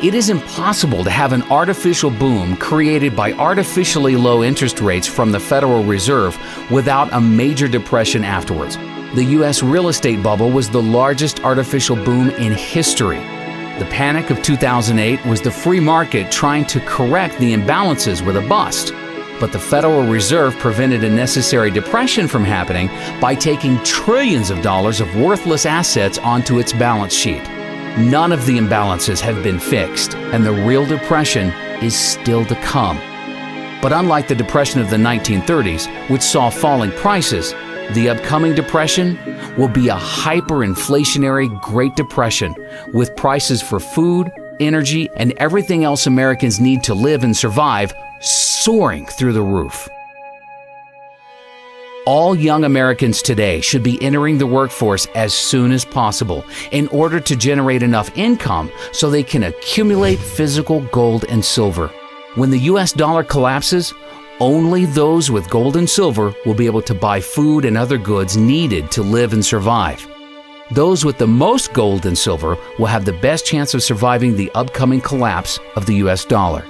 Speaker 1: It is impossible to have an artificial boom created by artificially low interest rates from the Federal Reserve without a major depression afterwards. The U.S. real estate bubble was the largest artificial boom in history. The panic of 2008 was the free market trying to correct the imbalances with a bust. But the Federal Reserve prevented a necessary depression from happening by taking trillions of dollars of worthless assets onto its balance sheet. None of the imbalances have been fixed, and the real depression is still to come. But unlike the depression of the 1930s, which saw falling prices, the upcoming depression will be a hyperinflationary Great Depression, with prices for food, energy, and everything else Americans need to live and survive soaring through the roof. All young Americans today should be entering the workforce as soon as possible in order to generate enough income so they can accumulate physical gold and silver. When the US dollar collapses, only those with gold and silver will be able to buy food and other goods needed to live and survive. Those with the most gold and silver will have the best chance of surviving the upcoming collapse of the US dollar.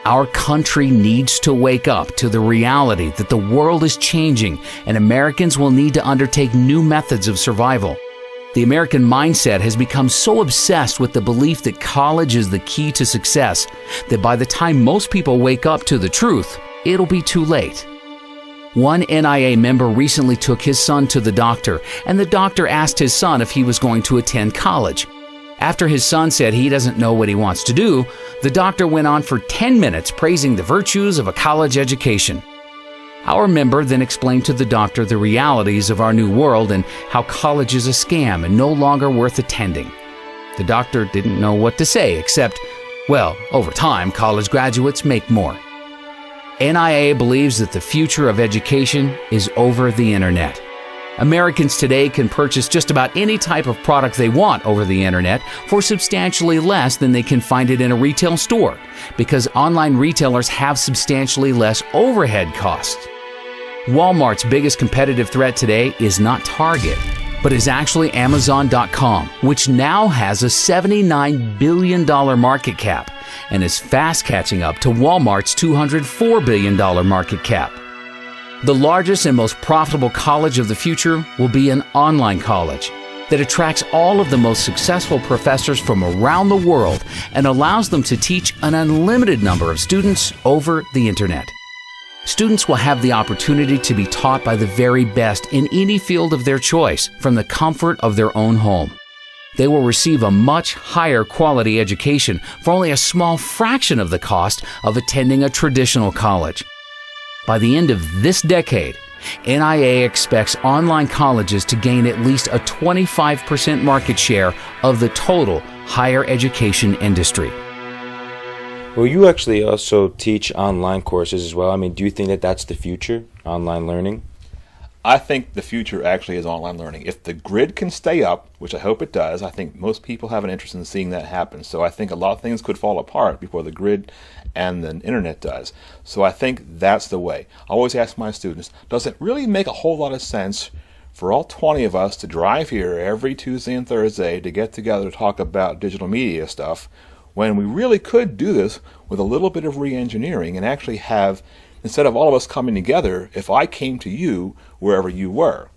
Speaker 1: Our country needs to wake up to the reality that the world is changing and Americans will need to undertake new methods of survival. The American mindset has become so obsessed with the belief that college is the key to success that by the time most people wake up to the truth, it'll be too late. One NIA member recently took his son to the doctor, and the doctor asked his son if he was going to attend college. After his son said he doesn't know what he wants to do, the doctor went on for 10 minutes praising the virtues of a college education. Our member then explained to the doctor the realities of our new world and how college is a scam and no longer worth attending. The doctor didn't know what to say except, well, over time, college graduates make more. NIA believes that the future of education is over the internet. Americans today can purchase just about any type of product they want over the internet for substantially less than they can find it in a retail store, because online retailers have substantially less overhead costs. Walmart's biggest competitive threat today is not Target, but is actually Amazon.com, which now has a $79 billion market cap and is fast catching up to Walmart's $204 billion market cap. The largest and most profitable college of the future will be an online college that attracts all of the most successful professors from around the world and allows them to teach an unlimited number of students over the internet. Students will have the opportunity to be taught by the very best in any field of their choice from the comfort of their own home. They will receive a much higher quality education for only a small fraction of the cost of attending a traditional college. By the end of this decade, NIA expects online colleges to gain at least a 25% market share of the total higher education industry.
Speaker 4: Well, you actually also teach online courses as well. I mean, do you think that that's the future, online learning?
Speaker 6: I think the future actually is online learning. If the grid can stay up, which I hope it does, I think most people have an interest in seeing that happen. So I think a lot of things could fall apart before the grid and the internet does. So I think that's the way. I always ask my students, does it really make a whole lot of sense for all 20 of us to drive here every Tuesday and Thursday to get together to talk about digital media stuff, when we really could do this with a little bit of re-engineering and actually have, instead of all of us coming together, if I came to you wherever you were?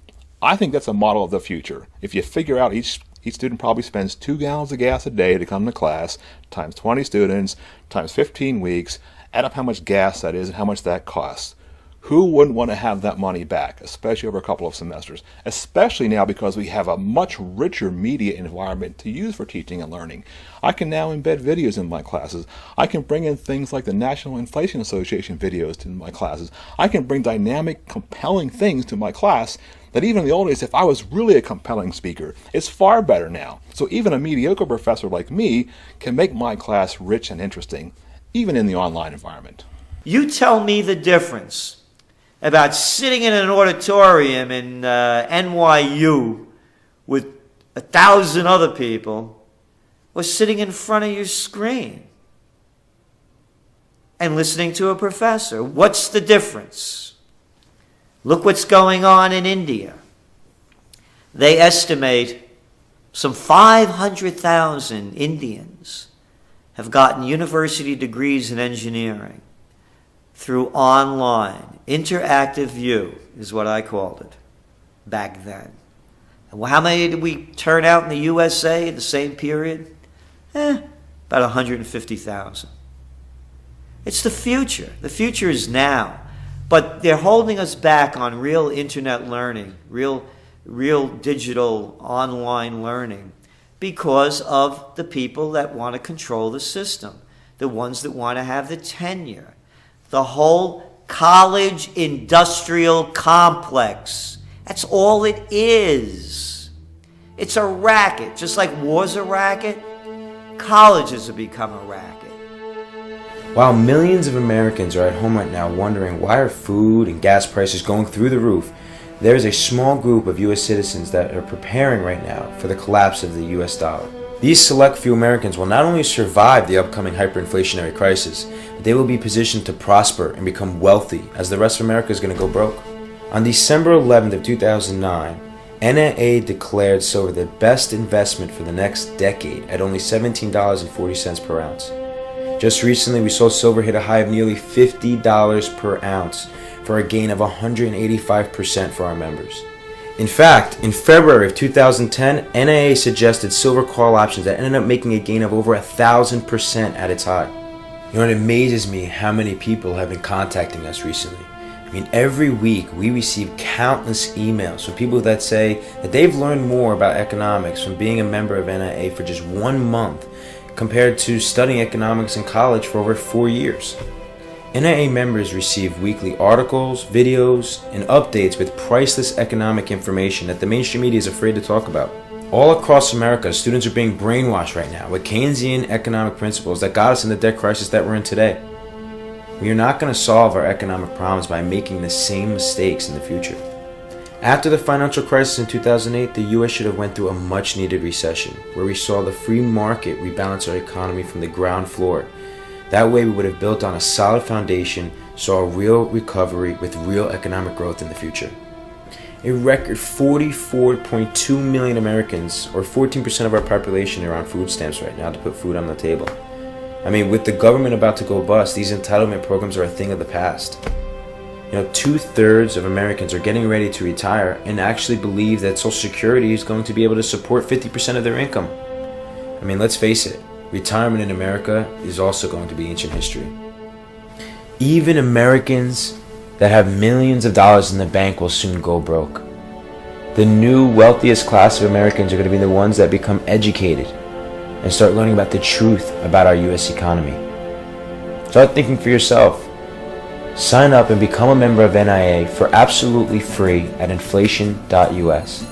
Speaker 6: I think that's a model of the future. If you figure out each student probably spends 2 gallons of gas a day to come to class, times 20 students, times 15 weeks, add up how much gas that is and how much that costs. Who wouldn't want to have that money back, especially over a couple of semesters? Especially now because we have a much richer media environment to use for teaching and learning. I can now embed videos in my classes. I can bring in things like the National Inflation Association videos to my classes. I can bring dynamic, compelling things to my class that even in the old days, if I was really a compelling speaker, it's far better now. So even a mediocre professor like me can make my class rich and interesting, even in the online environment.
Speaker 2: You tell me the difference about sitting in an auditorium in NYU with 1,000 other people or sitting in front of your screen and listening to a professor. What's the difference? Look what's going on in India. They estimate some 500,000 Indians have gotten university degrees in engineering through online. Interactive view is what I called it back then. And how many did we turn out in the USA in the same period? About 150,000. It's the future. The future is now. But they're holding us back on real internet learning, real real digital online learning because of the people that want to control the system, the ones that want to have the tenure, the whole college industrial complex. That's all it is. It's a racket. Just like war's a racket, colleges have become a racket.
Speaker 4: While millions of Americans are at home right now wondering why are food and gas prices going through the roof, there is a small group of U.S. citizens that are preparing right now for the collapse of the U.S. dollar. These select few Americans will not only survive the upcoming hyperinflationary crisis, but they will be positioned to prosper and become wealthy as the rest of America is going to go broke. On December 11th of 2009, NAA declared silver the best investment for the next decade at only $17.40 per ounce. Just recently, we saw silver hit a high of nearly $50 per ounce for a gain of 185% for our members. In fact, in February of 2010, NAA suggested silver call options that ended up making a gain of over 1,000% at its high. You know, it amazes me how many people have been contacting us recently. I mean, every week we receive countless emails from people that say that they've learned more about economics from being a member of NAA for just 1 month compared to studying economics in college for over 4 years. NAA members receive weekly articles, videos, and updates with priceless economic information that the mainstream media is afraid to talk about. All across America, students are being brainwashed right now with Keynesian economic principles that got us in the debt crisis that we're in today. We are not going to solve our economic problems by making the same mistakes in the future. After the financial crisis in 2008, the U.S. should have went through a much-needed recession, where we saw the free market rebalance our economy from the ground floor. That way we would have built on a solid foundation, saw a real recovery with real economic growth in the future. A record 44.2 million Americans, or 14% of our population, are on food stamps right now to put food on the table. I mean, with the government about to go bust, these entitlement programs are a thing of the past. You know, 2/3 of Americans are getting ready to retire and actually believe that Social Security is going to be able to support 50% of their income. I mean, let's face it, retirement in America is also going to be ancient history. Even Americans that have millions of dollars in the bank will soon go broke. The new wealthiest class of Americans are going to be the ones that become educated and start learning about the truth about our U.S. economy. Start thinking for yourself. Sign up and become a member of NIA for absolutely free at inflation.us.